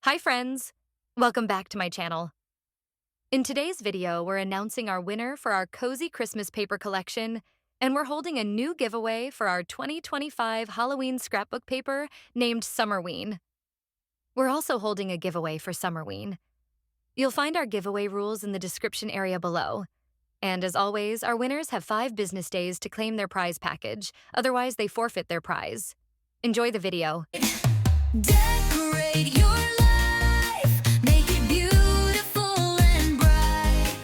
Hi friends! Welcome back to my channel. In today's video, we're announcing our winner for our Cozy Christmas paper collection, and we're holding a new giveaway for our 2025 Halloween scrapbook paper named Summerween. We're also holding a giveaway for Summerween. You'll find our giveaway rules in the description area below. And as always, our winners have 5 business days to claim their prize package, otherwise they forfeit their prize. Enjoy the video. Decorate your life, make it beautiful and bright.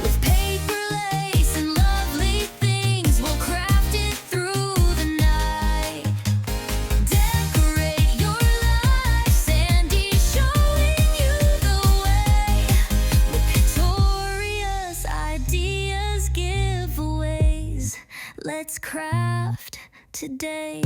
With paper, lace, and lovely things, we'll craft it through the night. Decorate your life, Sandy showing you the way. With victorious ideas, giveaways, let's craft today.